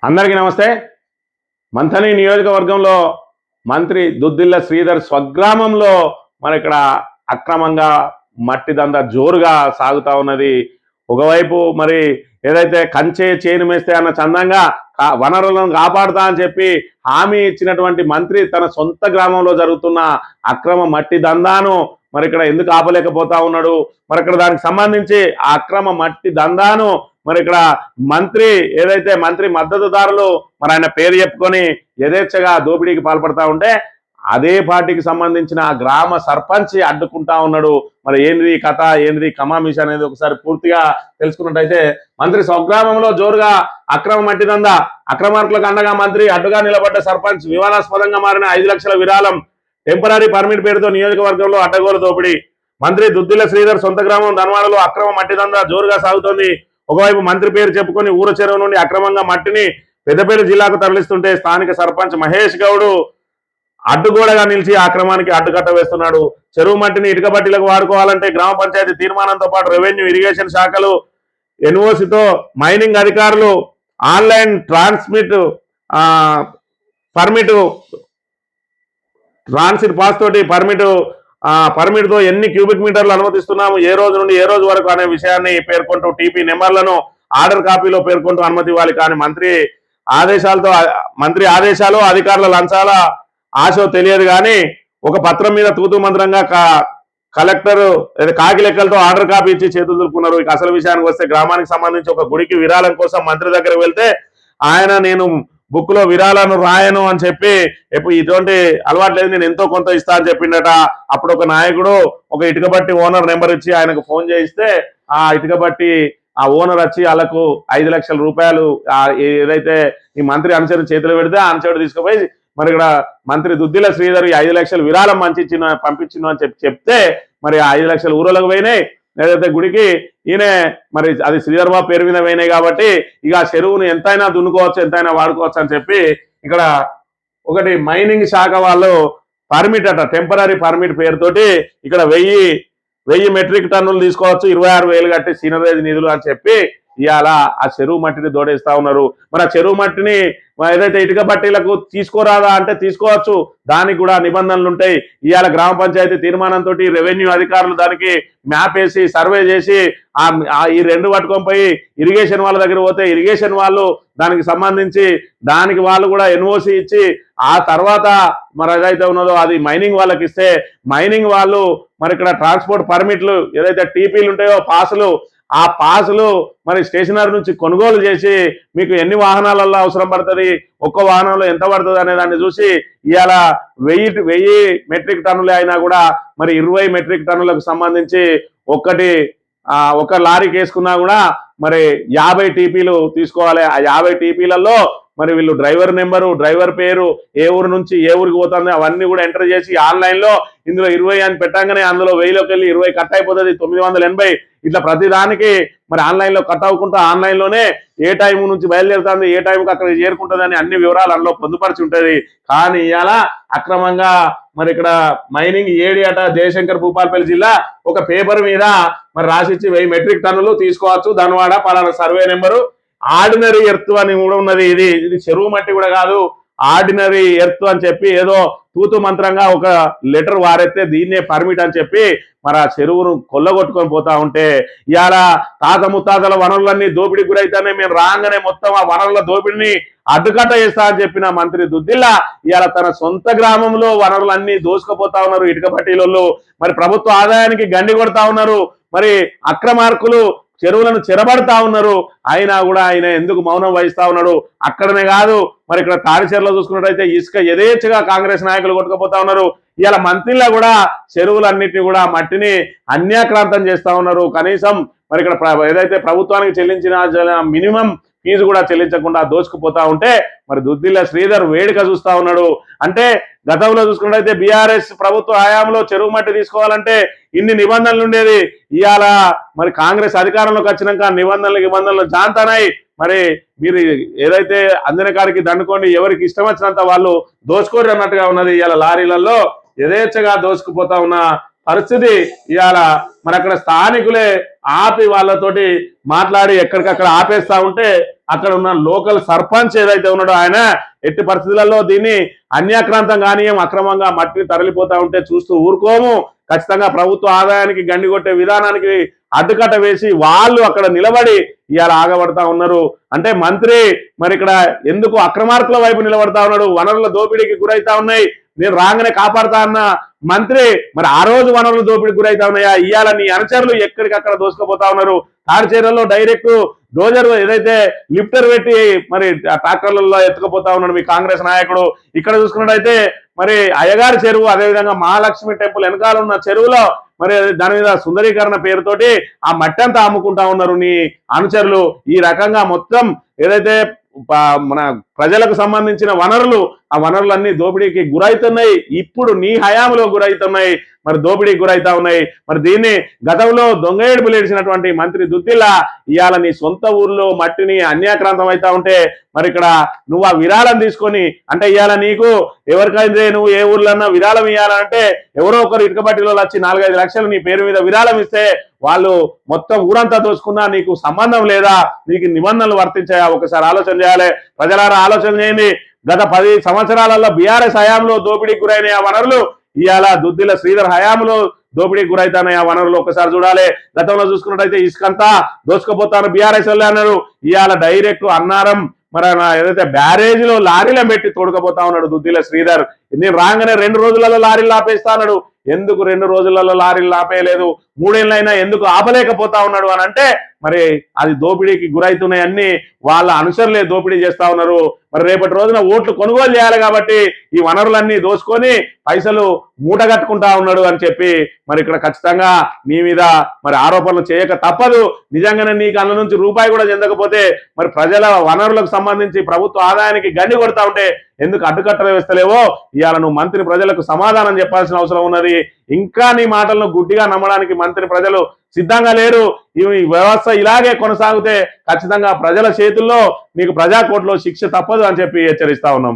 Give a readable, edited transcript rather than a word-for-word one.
అందరికీ నమస్తే. మంథని నియోజకవర్గంలో మంత్రి దుద్దిల్ల శ్రీధర్ స్వగ్రామంలో మరి ఇక్కడ అక్రమంగా మట్టి దందా జోరుగా సాగుతా ఉన్నది. ఒకవైపు మరి ఏదైతే కంచే చేను మేస్తే అన్న చందంగా వనరులను కాపాడుతా అని చెప్పి హామీ ఇచ్చినటువంటి మంత్రి తన సొంత గ్రామంలో జరుగుతున్న అక్రమ మట్టి దందాను మరి ఇక్కడ ఎందుకు ఆపలేకపోతా ఉన్నాడు? మరి ఇక్కడ దానికి సంబంధించి ఆ అక్రమ మట్టి దందాను మరి ఇక్కడ ఏదైతే మంత్రి మద్దతుదారులు మరి ఆయన పేరు చెప్పుకొని యథేచ్ఛగా దోపిడీకి పాల్పడతా ఉంటే అదే పార్టీకి సంబంధించిన గ్రామ సర్పంచ్ అడ్డుకుంటా ఉన్నాడు. మరి ఏంది కథ, ఏంది కమామిష అనేది ఒకసారి పూర్తిగా తెలుసుకున్నట్టయితే, మంత్రి స్వగ్రామంలో జోరుగా అక్రమ మట్టి దందా, అక్రమార్కులకు అండగా మంత్రి, అడ్డుగా నిలబడ్డ సర్పంచ్, వివాదాస్పదంగా మారిన 5 లక్షల విరాళం, టెంపరీ పర్మిట్ పేరుతో నియోజకవర్గంలో అడ్డగోలు దోపిడీ. మంత్రి దుద్దిల్ల శ్రీధర్ సొంత గ్రామం ధన్వాడలో అక్రమ మట్టి దందా జోరుగా సాగుతోంది. ఒకవైపు మంత్రి పేరు చెప్పుకొని ఊర చెరువు నుండి అక్రమంగా మట్టిని పెద్దపల్లి జిల్లాకు తరలిస్తుంటే స్థానిక సర్పంచ్ మహేష్ గౌడ్ అడ్డుగోడగా నిలిచి ఆ క్రమానికి అడ్డుకట్ట వేస్తున్నాడు. చెరువు మట్టిని ఇటుక బట్టీలకు వాడుకోవాలంటే గ్రామ పంచాయతీ తీర్మానంతో పాటు రెవెన్యూ, ఇరిగేషన్ శాఖలు, ఎన్ఓసితో మైనింగ్ అధికారులు ఆన్లైన్ ట్రాన్సిట్ పాస్ తోటి పర్మిట్తో ఎన్ని క్యూబిక్ మీటర్లు అనుమతిస్తున్నాము, ఏ రోజు నుండి ఏ రోజు వరకు అనే విషయాన్ని పేర్కొంటూ టీపీ నెంబర్లను ఆర్డర్ కాపీలో పేర్కొంటూ అనుమతి ఇవ్వాలి. కానీ మంత్రి ఆదేశాలు అధికారుల లంచాల ఆశో తెలియదు. కానీ ఒక పత్రం మీద తూతు మంత్రంగా కలెక్టర్ కాకి లెక్కలతో ఆర్డర్ కాపీ ఇచ్చి చేతులు దులుపుకున్నారు. ఇక అసలు విషయానికి వస్తే, గ్రామానికి సంబంధించి ఒక గుడికి విరాళం కోసం మంత్రి దగ్గరకు వెళ్తే ఆయన నేను బుక్ లో విరాళాలను రాయను అని చెప్పి ఎప్పుడు ఇటువంటి అలవాటు లేదు, నేను ఎంతో కొంత ఇస్తా అని చెప్పిండట. అప్పుడు ఒక నాయకుడు ఒక ఇటుక బట్టి ఓనర్ నెంబర్ ఇచ్చి ఆయనకు ఫోన్ చేయిస్తే ఆ ఇటుక బట్టి ఆ ఓనర్ వచ్చి వాళ్ళకు 5 లక్షల రూపాయలు ఏదైతే ఈ మంత్రి అనుచరుడు చేతిలో పెడితే ఆ అనుచరుడు తీసుకుపోయి మరి ఇక్కడ మంత్రి దుద్దిల్ల శ్రీధర్ 5 లక్షలు విరాళం పంపించిండు అని చెప్తే మరి ఆ 5 లక్షలు ఊరలకు పోయినాయి. ఏదైతే గుడికి ఈయన మరి అది శ్రీధర్ బాబు పేరు మీద పోయినాయి కాబట్టి ఇక ఆ చెరువును ఎంతైనా దున్నుకోవచ్చు, ఎంతైనా వాడుకోవచ్చు అని చెప్పి ఇక్కడ ఒకటి మైనింగ్ శాఖ వాళ్ళు పర్మిట్ అట, టెంపరీ పర్మిట్ పేరుతోటి ఇక్కడ 1000 మెట్రిక్ టన్నులు తీసుకోవచ్చు, 26,000 కట్టి సీనరేజ్ నిధులు అని చెప్పి ఇవాళ ఆ చెరువు మట్టిని దోడేస్తా ఉన్నారు. మరి ఆ చెరువు మట్టిని ఏదైతే ఇటుక బట్టీలకు తీసుకోరాదా అంటే తీసుకోవచ్చు, దానికి కూడా నిబంధనలు ఉంటాయి. ఇవాళ గ్రామ పంచాయతీ తీర్మానంతో రెవెన్యూ అధికారులు దానికి మ్యాప్ వేసి సర్వే చేసి ఈ 2 పట్టుకొని పోయి ఇరిగేషన్ వాళ్ళ దగ్గర పోతే ఇరిగేషన్ వాళ్ళు దానికి సంబంధించి దానికి వాళ్ళు కూడా ఎన్ఓసి ఇచ్చి ఆ తర్వాత మరి ఏదైతే ఉన్నదో అది మైనింగ్ వాళ్ళకి ఇస్తే మైనింగ్ వాళ్ళు మరి ఇక్కడ ట్రాన్స్పోర్ట్ పర్మిట్లు ఏదైతే టీపీలు ఉంటాయో ఆ పాసులు మరి స్టేషనరీ నుంచి కొనుగోలు చేసి మీకు ఎన్ని వాహనాలలో అవసరం పడుతుంది, ఒక్క వాహనంలో ఎంత పడుతుంది అనే దాన్ని చూసి ఇవాళ 1000 మెట్రిక్ టన్నులే అయినా కూడా మరి 20 మెట్రిక్ టన్నులకు సంబంధించి ఒక లారీకి వేసుకున్నా కూడా మరి 50 టీపీలు తీసుకోవాలి. ఆ 50 టీపీలలో మరి వీళ్ళు డ్రైవర్ నెంబరు, డ్రైవర్ పేరు, ఏ ఊరు నుంచి ఏ ఊరికి పోతుంది అవన్నీ కూడా ఎంటర్ చేసి ఆన్లైన్లో ఇందులో 20 అని పెట్టగానే అందులో 1000లోకి వెళ్ళి 20 కట్ అయిపోతుంది, 980 ఇట్లా ప్రతిదానికి మరి ఆన్లైన్లో కట్ అవ్వకుండా ఆన్లైన్లోనే ఏ టైం నుంచి బయలుదేరుతుంది, ఏ టైంకి అక్కడ చేరుకుంటుంది అని అన్ని వివరాలు అందులో పొందుపరిచి ఉంటుంది. కానీ ఇవాళ అక్రమంగా మరి ఇక్కడ మైనింగ్ ఏడి అట జయశంకర్ భూపాలపల్లి జిల్లా ఒక పేపర్ మీద మరి రాసిచ్చి 1000 మెట్రిక్ టన్నులు తీసుకోవచ్చు, ధన్వాడ పలానా సర్వే నెంబరు, ఆర్డినరీ ఎర్త్ అని కూడా ఉన్నది. ఇది చెరువు మట్టి కూడా కాదు, ఆర్డినరీ ఎర్త్ అని చెప్పి ఏదో తూతు మంత్రంగా ఒక లెటర్ వారెత్తే దీన్నే పర్మిట్ అని చెప్పి మరి ఆ చెరువును కొల్లగొట్టుకొని పోతా ఉంటే ఇవాళ తాత ముత్తాతల వనరులన్నీ దోపిడీకి గురైతేనే మేము రాగానే మొత్తం ఆ వనరుల దోపిడిని అడ్డుకట్ట చేస్తా అని చెప్పిన మంత్రి దుద్దిల్ల ఇవాళ తన సొంత గ్రామంలో వనరులన్నీ దోసుకుపోతా ఉన్నారు ఇటుక పట్టీలలో. మరి ప్రభుత్వ ఆదాయానికి గండి కొడతా ఉన్నారు, మరి అక్రమార్కులు చెరువులను చెరబడతా ఉన్నారు. అయినా కూడా ఆయన ఎందుకు మౌనం వహిస్తా ఉన్నాడు? అక్కడనే కాదు మరి ఇక్కడ తాడిచెర్లో చూసుకున్నట్టయితే ఇసుక యథేచ్ఛగా కాంగ్రెస్ నాయకులు కొట్టుకుపోతా ఉన్నారు. ఇవాళ మంత్రిలో కూడా చెరువులన్నింటినీ కూడా మట్టిని అన్యాక్రాంతం చేస్తా ఉన్నారు. కనీసం మరి ఇక్కడ ఏదైతే ప్రభుత్వానికి చెల్లించిన మినిమం ఫీజు కూడా చెల్లించకుండా దోచుకుపోతా ఉంటే మరి దుద్దిల్ల శ్రీధర్ వేడుక చూస్తా ఉన్నాడు. అంటే గతంలో చూసుకున్నట్టయితే బీఆర్ఎస్ ప్రభుత్వ హయాంలో చెరువు మట్టి తీసుకోవాలంటే ఇన్ని నిబంధనలు ఉండేది. ఇవాళ మరి కాంగ్రెస్ అధికారంలోకి వచ్చినాక నిబంధనలు జాంతనాయి. మరి మీరు ఏదైతే అందిన కాడికి దండుకోండి, ఎవరికి ఇష్టం వచ్చినంత వాళ్ళు దోచుకోరు అన్నట్టుగా ఉన్నది. ఇవాళ లారీలలో యథేచ్ఛగా దోచుకుపోతా ఉన్న పరిస్థితి ఇవాళ మరి అక్కడ స్థానికులే ఆపి వాళ్ళతోటి మాట్లాడి ఎక్కడికక్కడ ఆపేస్తా ఉంటే అక్కడ ఉన్న లోకల్ సర్పంచ్ ఏదైతే ఉన్నాడో ఆయన ఎట్టి పరిస్థితులలో దీన్ని అన్యాక్రాంతం కానీయం, అక్రమంగా మట్టిని తరలిపోతా ఉంటే చూస్తూ ఊరుకోము, ఖచ్చితంగా ప్రభుత్వ ఆదాయానికి గండి కొట్టే విధానానికి అడ్డుకట్ట వేసి వాళ్ళు అక్కడ నిలబడి ఇవాళ ఆగబడతా ఉన్నారు. అంటే మంత్రి మరి ఇక్కడ ఎందుకు అక్రమార్కుల వైపు నిలబడతా ఉన్నాడు? వనరుల దోపిడీకి గురైతా ఉన్నాయి, నేను రాగానే కాపాడుతా అన్న మంత్రి మరి ఆ రోజు వనరులు దోపిడీకి గురైతా ఉన్నాయా? ఇవాళ నీ అనుచరులు ఎక్కడికక్కడ దోసుకుపోతా ఉన్నారు. తాడిచేరులో డైరెక్ట్ డోజర్ ఏదైతే లిఫ్టర్ పెట్టి మరి ట్రాక్టర్లలో ఎత్తుకుపోతా ఉన్నాడు మీ కాంగ్రెస్ నాయకుడు. ఇక్కడ చూసుకున్నట్టయితే మరి అయ్యగారి చెరువు, అదేవిధంగా మహాలక్ష్మి టెంపుల్ వెనకాల ఉన్న చెరువులో మరి దాని మీద సుందరీకరణ పేరుతోటి ఆ మట్టి అంతా అమ్ముకుంటా ఉన్నారు నీ అనుచరులు. ఈ రకంగా మొత్తం ఏదైతే మన ప్రజలకు సంబంధించిన వనరులు, ఆ వనరులన్నీ దోపిడీకి గురైతున్నాయి. ఇప్పుడు నీ హయాంలో గురైతున్నాయి, మరి దోపిడీకి గురైతా ఉన్నాయి. మరి దీన్ని గతంలో దొంగ ఏడుపులు ఏడిచినటువంటి మంత్రి దుద్దిల్ల ఇవాళ నీ సొంత ఊర్లో మట్టిని అన్యాక్రాంతం అవుతా ఉంటే మరి ఇక్కడ నువ్వు ఆ విరాళం తీసుకొని, అంటే ఇవాళ నీకు ఎవరికైతే నువ్వు ఏ ఊర్లన్నా విరాళం ఇవ్వాలంటే ఎవరో ఒకరు ఇటుకబట్టిలో వచ్చి 4-5 లక్షలు నీ పేరు మీద విరాళం ఇస్తే వాళ్ళు మొత్తం ఊరంతా దోచుకున్నా నీకు సంబంధం లేదా? నీకు నిబంధనలు వర్తించాయా? ఒకసారి ఆలోచన చేయాలి. ప్రజలారా ఆలోచన చేయండి. గత 10 సంవత్సరాలలో బీఆర్ఎస్ హయాంలో దోపిడీకి గురైన ఆ వనరులు ఇవాళ దుద్దిల శ్రీధర్ హయాంలో దోపిడీకి గురైతానే ఆ వనరులు ఒకసారి చూడాలి. గతంలో చూసుకున్నట్టయితే ఇసుకంతా దోచుకుపోతాను బీఆర్ఎస్ వాళ్ళు అన్నారు. ఇవాళ డైరెక్ట్ అన్నారం మరి ఏదైతే బ్యారేజీలో లారీలో పెట్టి తోడుకపోతా ఉన్నాడు దుద్దిల శ్రీధర్. నేను రాగానే 2 రోజులలో లారీలు ఆపేస్తా అన్నాడు. ఎందుకు 2 రోజులలో లారీలు ఆపేయలేదు? 3 ఏళ్ళైనా ఎందుకు ఆపలేకపోతా ఉన్నాడు అని అంటే మరి అది దోపిడీకి గురైతున్నాయి, అన్ని వాళ్ళ అనుసరులే దోపిడీ చేస్తా ఉన్నారు. మరి రేపటి రోజున ఓట్లు కొనుగోలు చేయాలి కాబట్టి ఈ వనరులన్నీ దోసుకొని పైసలు మూట కట్టుకుంటా ఉన్నాడు అని చెప్పి మరి ఇక్కడ ఖచ్చితంగా నీ మీద మరి ఆరోపణలు చేయక తప్పదు. నిజంగానే నీకు అందులో నుంచి రూపాయి కూడా చెందకపోతే మరి ప్రజల వనరులకు సంబంధించి ప్రభుత్వ ఆదాయానికి గండి కొడతా ఉంటే ఎందుకు అడ్డుకట్టలు వేస్తలేవో ఇవాళ నువ్వు మంత్రి ప్రజలకు సమాధానం చెప్పాల్సిన అవసరం ఉన్నది. ఇంకా నీ మాటలను గుడ్డిగా నమ్మడానికి మంత్రి ప్రజలు సిద్ధంగా లేరు. ఈ వ్యవస్థ ఇలాగే కొనసాగితే ఖచ్చితంగా ప్రజల చేతుల్లో నీకు ప్రజాకోర్టులో శిక్ష తప్పదు అని చెప్పి హెచ్చరిస్తా ఉన్నాం.